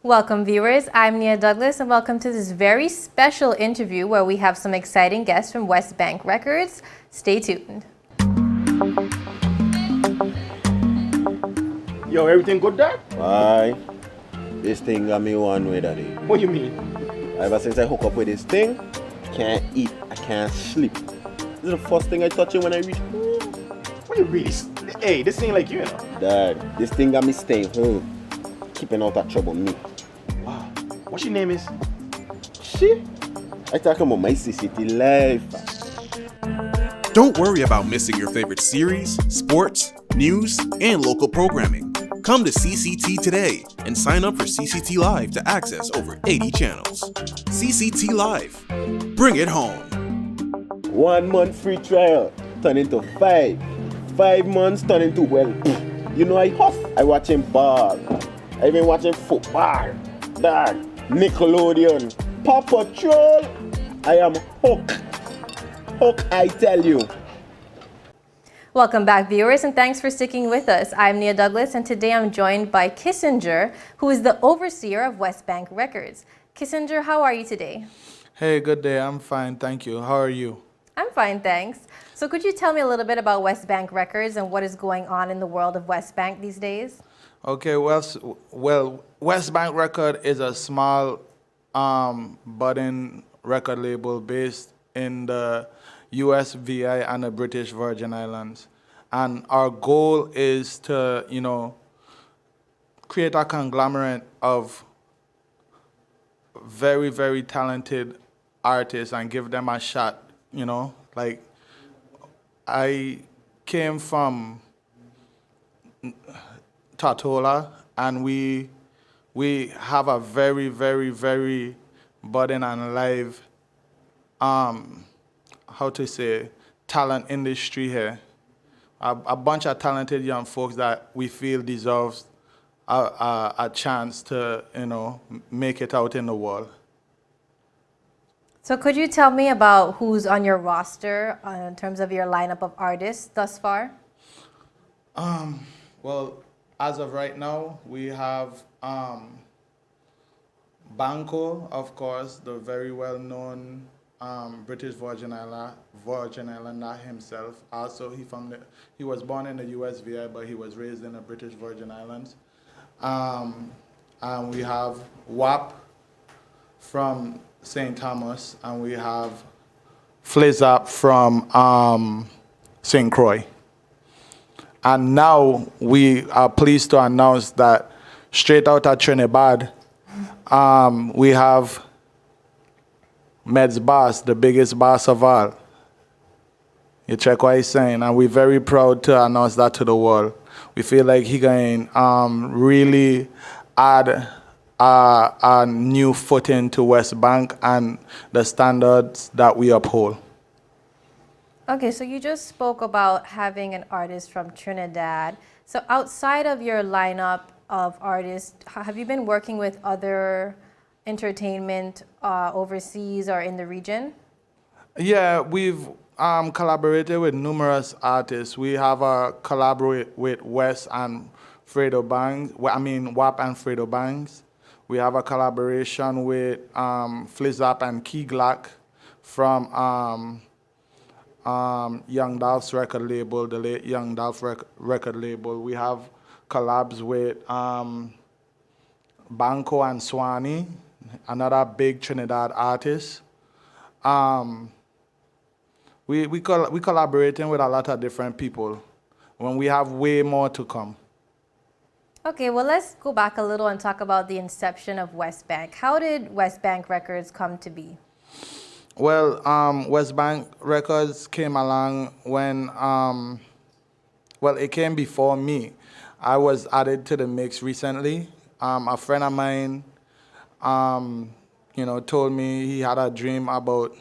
Welcome, viewers. I'm Dougles, and welcome to this very special interview where we have some exciting guests from West Bank Records. Stay tuned. Yo, everything good, Dad? Aye. This thing got me one way, Daddy. What you mean? Ever since I hook up with this thing, I can't eat, I can't sleep. This is the first thing I touch it when I reach home. What you really? Hey, this ain't like you, you know. Dad, this thing got me staying home. Keeping out of trouble me. Wow. What your name is? Shit. I talking about my CCT life. Don't worry about missing your favorite series, sports, news, and local programming. Come to CCT today and sign up for CCT Live to access over 80 channels. CCT Live. Bring it home. 1 month free trial turn into 5. 5 months turn into, well, you know I huff. I watching ball. I been watching football. Dad, Nickelodeon, Paw Patrol. I am hooked. Hook, I tell you. Welcome back, viewers, and thanks for sticking with us. I'm Dougles, and today I'm joined by Kissinger, who is the overseer of West Bank Records. Kissinger, how are you today? Hey, good day. I'm fine, thank you. How are you? I'm fine, thanks. So could you tell me a little bit about West Bank Records and what is going on in the world of West Bank these days? Okay, well, West Bank Record is a small budding record label based in the US, VI, and the British Virgin Islands. And our goal is to, create a conglomerate of very, very talented artists and give them a shot, Like, I came from Tortola, and we have a very, very, very budding and live talent industry here. A bunch of talented young folks that we feel deserves a chance to, make it out in the world. So could you tell me about who's on your roster in terms of your lineup of artists thus far? Well, as of right now, we have Banco, of course, the very well-known British Virgin Islander himself. Also, he was born in the US VI, but he was raised in the British Virgin Islands. And we have WAP from St. Thomas, and we have Flizzap from St. Croix. And now we are pleased to announce that straight out of Trinidad, we have Medz boss, the biggest boss of all. You check what he's saying, and we're very proud to announce that to the world. We feel like he can really add a new footing to West Bank and the standards that we uphold. Okay, so you just spoke about having an artist from Trinidad. So outside of your lineup of artists, have you been working with other entertainment overseas or in the region? Yeah, we've collaborated with numerous artists. We have a collaborate with Wes and Fredo Bangs. WAP and Fredo Bangs. We have a collaboration with Flizzap and Key Glock from Young Dolph's record label, the late Young Dolph record label. We have collabs with Banco and Swanee, another big Trinidad artist. We collaborating with a lot of different people when we have way more to come. Okay, well, let's go back a little and talk about the inception of West Bank. How did West Bank Records come to be? Well, West Bank Records came along when, it came before me. I was added to the mix recently. A friend of mine, told me he had a dream about,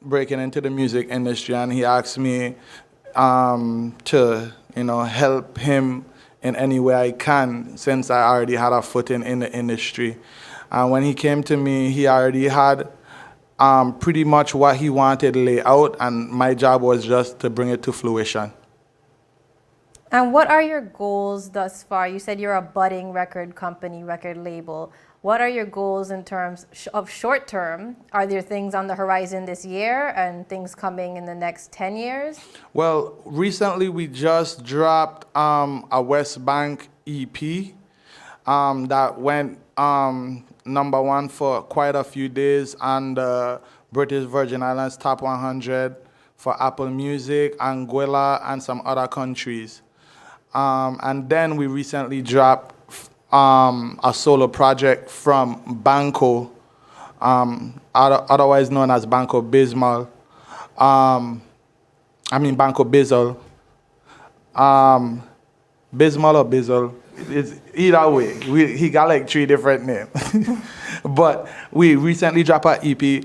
breaking into the music industry, and he asked me to, help him in any way I can, since I already had a footing in the industry. And when he came to me, he already had pretty much what he wanted laid out, and my job was just to bring it to fruition. And what are your goals thus far? You said you're a budding record company, record label. What are your goals in terms of short term? Are there things on the horizon this year and things coming in the next 10 years? Well, recently we just dropped a West Bank EP that went number one for quite a few days on the British Virgin Islands Top 100 for Apple Music, Anguilla, and some other countries. And then we recently dropped a solo project from Banco, otherwise known as Banco Bizmol. Banco Bizzle. Bizmol or Bizzle. It's either way. He got like 3 different names. But we recently dropped an EP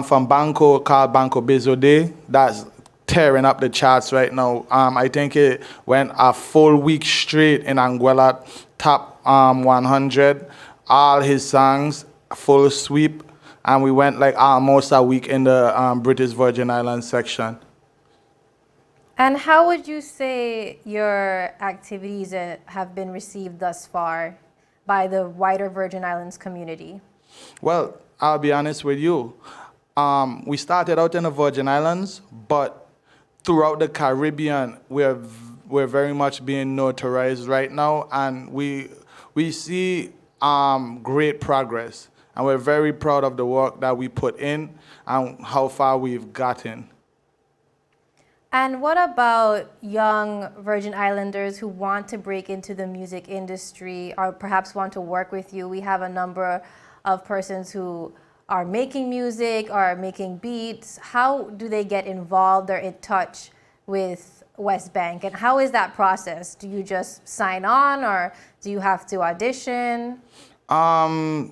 from Banco called Banco Bizzle Day. That's tearing up the charts right now. I think it went a full week straight in Anguilla Top 100. All his songs, full sweep. And we went like almost a week in the British Virgin Islands section. And how would you say your activities have been received thus far by the wider Virgin Islands community? Well, I'll be honest with you. We started out in the Virgin Islands, but throughout the Caribbean, we're very much being notarized right now, and we see great progress, and we're very proud of the work that we put in and how far we've gotten. And what about young Virgin Islanders who want to break into the music industry or perhaps want to work with you? We have a number of persons who are making music or making beats. How do they get involved or in touch with West Bank? And how is that process? Do you just sign on or do you have to audition? I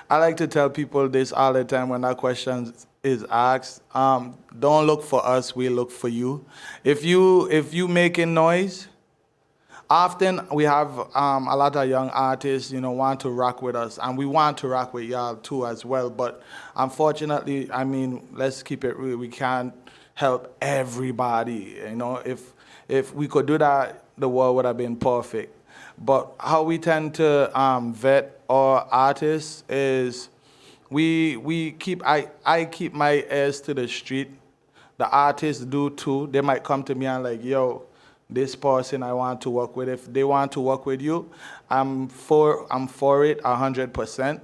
like to tell people this all the time when that question is asked. Don't look for us, we look for you. If you making noise, often we have a lot of young artists, want to rock with us, and we want to rock with y'all too as well. But unfortunately, let's keep it real. We can't help everybody. If we could do that, the world would have been perfect. But how we tend to vet our artists is I keep my ears to the street. The artists do too. They might come to me and like, yo, this person I want to work with. If they want to work with you, I'm for it 100%.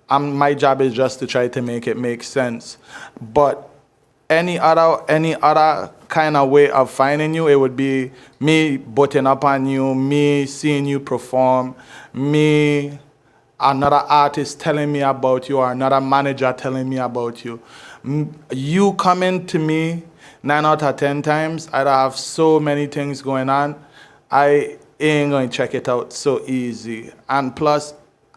My job is just to try to make it make sense. But any other kind of way of finding you, it would be me butting up on you, me seeing you perform, me, another artist telling me about you, or another manager telling me about you. You coming to me 9 out of 10 times, I have so many things going on, I ain't going to check it out so easy. And plus,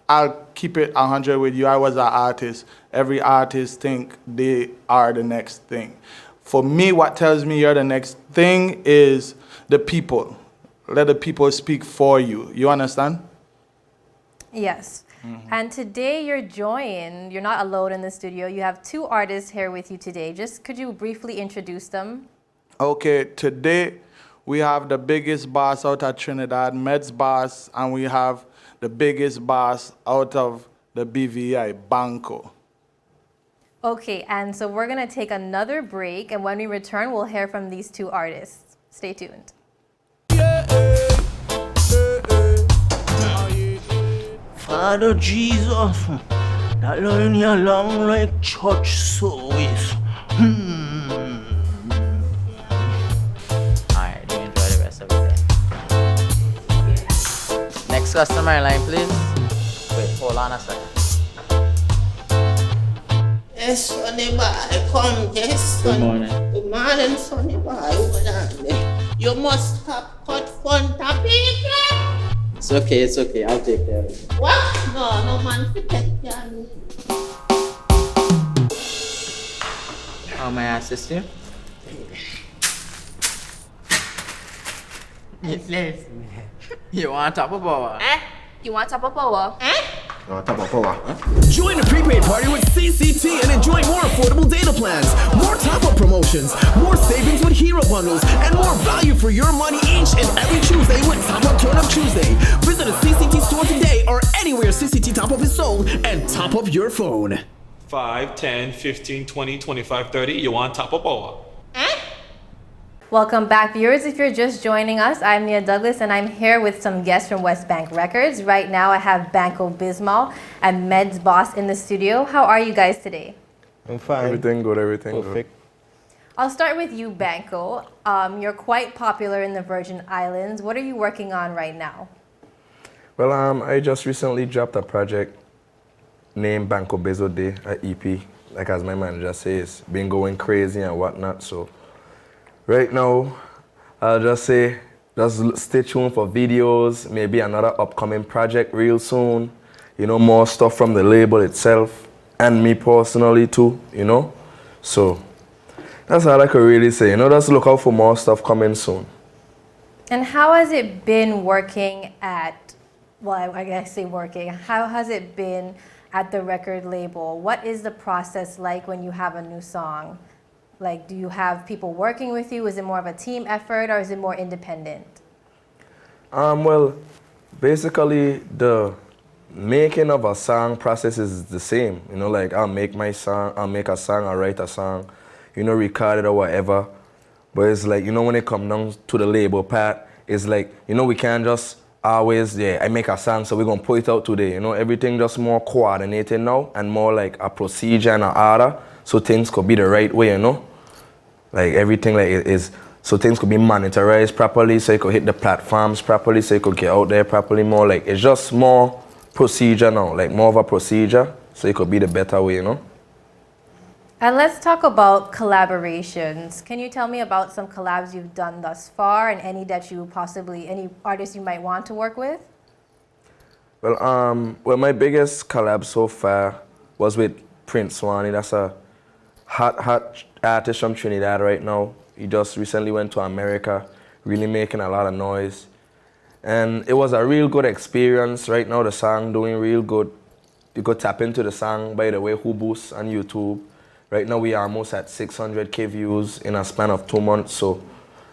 I'll keep it 100 with you. I was an artist. Every artist think they are the next thing. For me, what tells me you're the next thing is the people. Let the people speak for you. You understand? Yes. Mm-hmm. And today you're not alone in the studio. You have 2 artists here with you today. Just could you briefly introduce them? Okay, today we have the biggest boss out of Trinidad, Medz boss, and we have the biggest boss out of the BVI, Banco. Okay, and so we're going to take another break, and when we return, we'll hear from these 2 artists. Stay tuned. Father Jesus, that line here long like church service. Alright, do enjoy the rest of the day. Next customer line, please. Wait, hold on a second. Yes, Sonny boy, come, yes, Good son. morning. Good morning, Sonny boy. Hold on there. You must have cut fun to people. It's okay, I'll take care of it. What? No man to take care of me. How may I assist you? You want top of power? You want top of power? Top of power. Join the prepaid party with CCT and enjoy more affordable data plans, more top-up promotions, more savings with hero bundles, and more value for your money each and every Tuesday with Top Up Turn Up Tuesday. Visit a CCT store today or anywhere CCT Top Up is sold and top up your phone. 5, 10, 15, 20, 25, 30. You want top up or? Welcome back, viewers. If you're just joining us, I'm Nia Douglas, and I'm here with some guests from West Bank Records. Right now, I have Banco Bizmol and Medz Boss in the studio. How are you guys today? I'm fine. Everything good, everything Perfect. I'll start with you, Banco. You're quite popular in the Virgin Islands. What are you working on right now? Well, I just recently dropped a project named Banco Bezo Day, an EP. Like as my manager says, been going crazy and whatnot. So right now, I'll just say, just stay tuned for videos, maybe another upcoming project real soon. You know, more stuff from the label itself and me personally too, you know. So that's all I could really say. You know, just look out for more stuff coming soon. And how has it been working at, well, I guess say working, how has it been at the record label? What is the process like when you have a new song? Like, do you have people working with you? Is it more of a team effort or is it more independent? Well, basically the making of a song process is the same. You know, like I'll make a song, I'll write a song, you know, record it or whatever. But it's like, you know, when it comes down to the label part, it's like, you know, we can't just always, I make a song, so we're going to put it out today. You know, everything just more coordinated now and more like a procedure and an order, so things could be the right way, you know. Like everything like it is, so things could be monetized properly, so it could hit the platforms properly, so it could get out there properly more. Like it's just more procedure now, like more of a procedure, so it could be the better way, you know. And let's talk about collaborations. Can you tell me about some collabs you've done thus far and any that you possibly, any artists you might want to work with? Well, my biggest collab so far was with Prince Swanee. That's a hot artist from Trinidad right now. He just recently went to America, really making a lot of noise. And it was a real good experience. Right now the song doing real good. You could tap into the song, by the way, Who Boost on YouTube. Right now we are almost at 600K views in a span of 2 months. So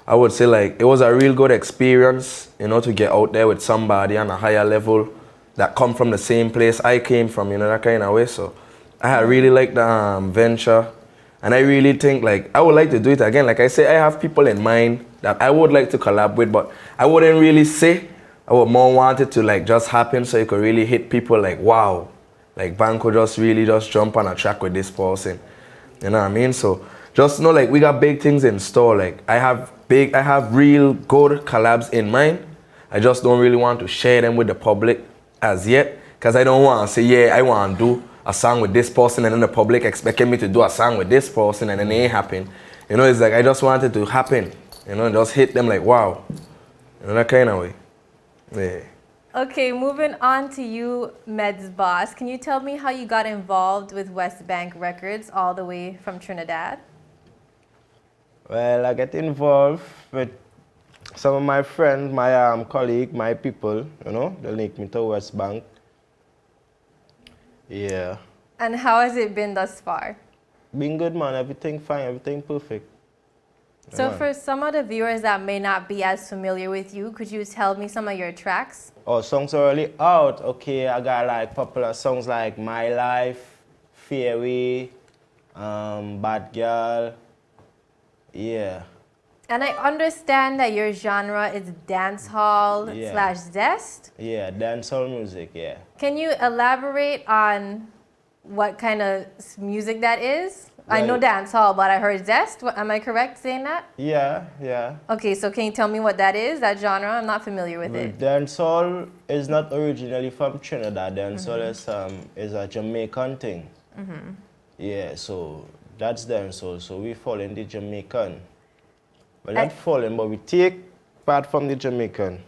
I would say like it was a real good experience, you know, to get out there with somebody on a higher level that come from the same place I came from, you know, that kind of way. So I really liked the venture. And I really think like I would like to do it again. Like I say, I have people in mind that I would like to collab with, but I wouldn't really say. I would more want it to like just happen so it could really hit people like, wow, like Banco just really just jump on a track with this person. You know what I mean? So just know like we got big things in store. Like I have real good collabs in mind. I just don't really want to share them with the public as yet, because I don't want to say, yeah, I want to do a song with this person and then the public expecting me to do a song with this person and then it ain't happen. You know, it's like I just want it to happen. You know, just hit them like, wow. You know, that kind of way. Yeah. Okay, moving on to you, Medz Boss. Can you tell me how you got involved with West Bank Records all the way from Trinidad? Well, I get involved with some of my friends, my colleague, my people, you know, they link me to West Bank. Yeah. And how has it been thus far? Been good, man. Everything fine, everything perfect. So for some of the viewers that may not be as familiar with you, could you tell me some of your tracks? Oh, songs are already out. Okay, I got like popular songs like My Life, Fairway, Bad Girl. Yeah. And I understand that your genre is dancehall slash zest. Yeah, dancehall music, yeah. Can you elaborate on what kind of music that is? I know dancehall, but I heard zest. Am I correct saying that? Yeah, yeah. Okay, so can you tell me what that is, that genre? I'm not familiar with it. Dancehall is not originally from Trinidad. Dancehall is a Jamaican thing. Yeah, so that's dancehall. So we fall in the Jamaican. Well, not falling, but we take part from the Jamaican.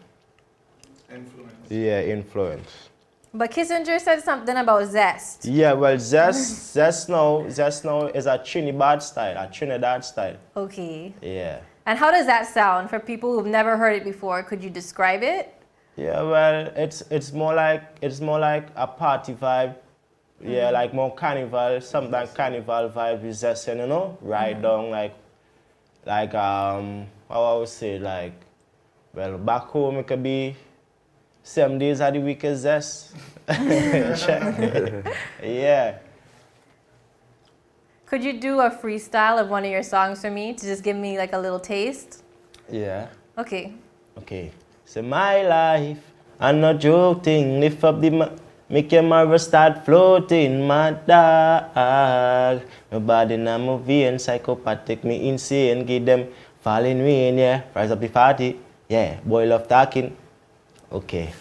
Influence. Yeah, influence. But Kissinger said something about zest. Yeah, well, zest now is a Trinidad style. Okay. Yeah. And how does that sound for people who've never heard it before? Could you describe it? Yeah, well, it's more like a party vibe. Yeah, like more carnival, something like carnival vibe is just, you know, ride down how I would say, like, well, back home it could be 7 days of the week is just. Yeah. Could you do a freestyle of one of your songs for me to just give me like a little taste? Yeah. Okay. Okay. So my life, I'm not joking, lift up make your marrow start floating, my dog. My body now my vein, psychopathic, me insane, give them falling rain, yeah. Rise up the party, yeah. Boy love talking. Okay.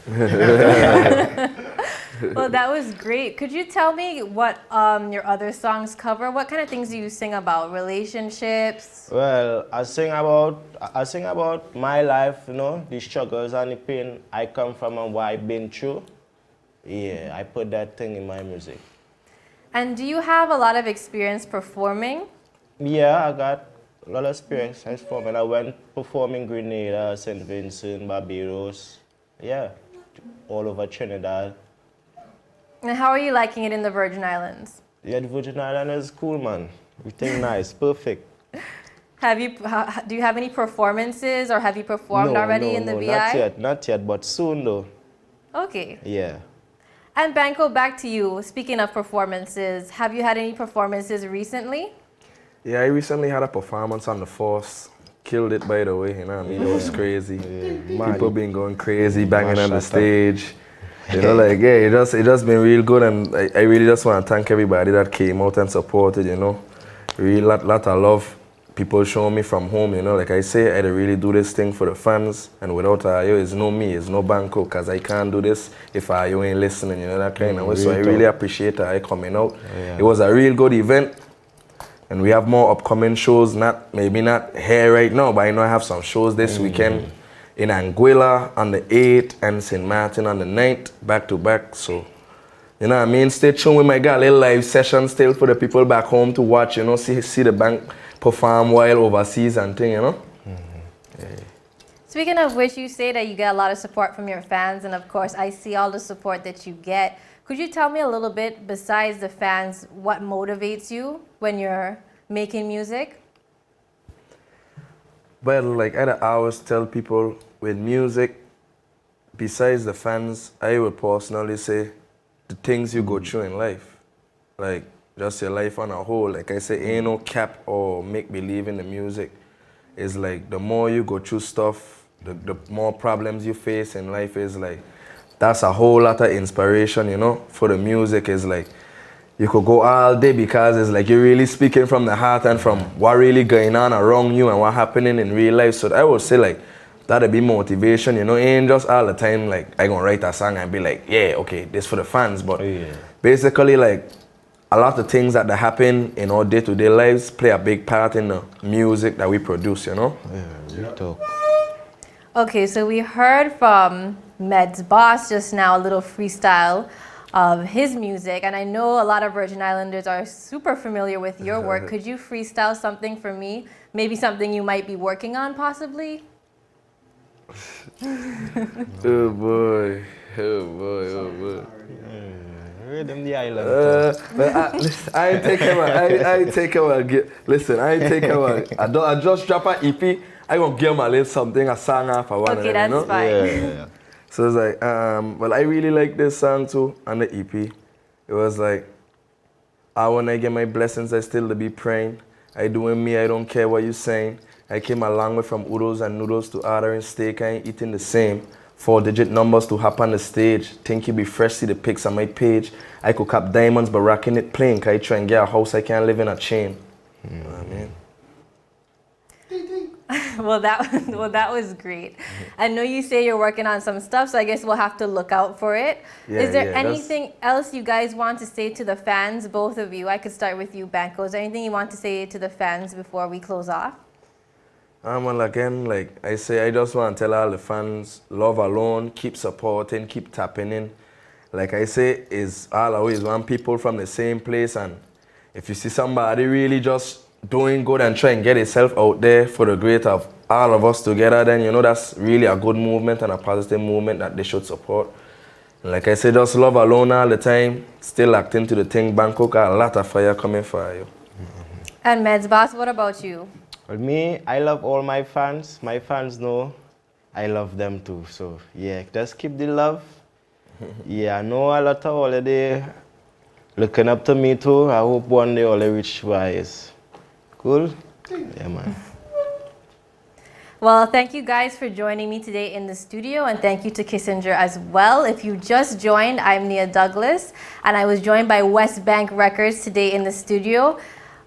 Well, that was great. Could you tell me what your other songs cover? What kind of things do you sing about? Relationships? Well, I sing about my life, you know, the struggles and the pain I come from and what I've been through. Yeah, I put that thing in my music. And do you have a lot of experience performing? Yeah, I got a lot of experience performing. I went performing Grenada, St. Vincent, Barbados. Yeah, all over Trinidad. And how are you liking it in the Virgin Islands? Yeah, the Virgin Islands is cool, man. Everything nice, perfect. Do you have any performances or have you performed already in the VI? Not yet, but soon though. Okay. Yeah. And Banco, back to you. Speaking of performances, have you had any performances recently? Yeah, I recently had a performance on the Force. Killed it, by the way, you know what I mean? It was crazy. People been going crazy, banging on the stage. You know, like, yeah, it just been real good, and I really just want to thank everybody that came out and supported, you know. Really lot of love. People showing me from home, you know. Like I say, I really do this thing for the fans, and without you, it's no me, it's no Banco, because I can't do this if you ain't listening, you know, that kind of way. So I really appreciate I coming out. Yeah. It was a real good event, and we have more upcoming shows, maybe not here right now, but I know I have some shows this weekend. In Anguilla on the 8th and St. Martin on the 9th, back to back. So, you know what I mean? Stay tuned. We might get a little live session still for the people back home to watch, you know, see the bank perform while overseas and thing, you know? Yeah. Speaking of which, you say that you get a lot of support from your fans, and of course, I see all the support that you get. Could you tell me a little bit, besides the fans, what motivates you when you're making music? Well, like I always tell people with music, besides the fans, I would personally say the things you go through in life. Like just your life on a whole. Like I say, ain't no cap or make believe in the music. It's like the more you go through stuff, the more problems you face in life is like, that's a whole lot of inspiration, you know, for the music. Is like, you could go all day because it's like you're really speaking from the heart and from what really going on around you and what happening in real life. So I would say like that'd be motivation, you know. It ain't just all the time like I gonna write a song and be like, yeah, okay, this for the fans. But basically like a lot of things that happen in our day-to-day lives play a big part in the music that we produce, you know. Yeah, talk. Okay, so we heard from Medz boss just now a little freestyle of his music, and I know a lot of Virgin Islanders are super familiar with your work. Could you freestyle something for me? Maybe something you might be working on, possibly? Oh boy. Rhythm the island. I ain't take a while. Listen, I ain't take a while. I just drop an EP. I gonna give my little something, a song off for one. Okay, that's you know? fine. Yeah. So it's like, well, I really like this song too on the EP. It was like, when I get my blessings, I still to be praying. I doing me, I don't care what you saying. I came a long way from oodles and noodles to ordering steak. I ain't eating the same. 4-digit numbers to hop on the stage. Think you be fresh, see the pics on my page. I could cop diamonds, but rocking it plain. Can I try and get a house, I can't live in a chain. You know what I mean? Well, that was great. I know you say you're working on some stuff, so I guess we'll have to look out for it. Yeah, is there anything else you guys want to say to the fans, both of you? I could start with you, Banco. Is there anything you want to say to the fans before we close off? Well, again, like I say, I just want to tell all the fans, love alone, keep supporting, keep tapping in. Like I say, is all always want people from the same place, and if you see somebody really just doing good and try and get itself out there for the greater of all of us together, then you know that's really a good movement and a positive movement that they should support. And like I said, just love alone all the time, still locked into the thing. Banco got a lot of fire coming for you. And Medz boss, what about you? Well, me, I love all my fans. My fans know I love them too. So yeah, just keep the love. Yeah, I know a lot of holiday looking up to me too. I hope one day all they reach wise. Cool? Yeah, man. Well, thank you guys for joining me today in the studio, and thank you to Kissinger as well. If you just joined, I'm Nia Douglas, and I was joined by West Bank Records today in the studio.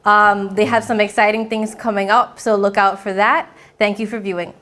They have some exciting things coming up, so look out for that. Thank you for viewing.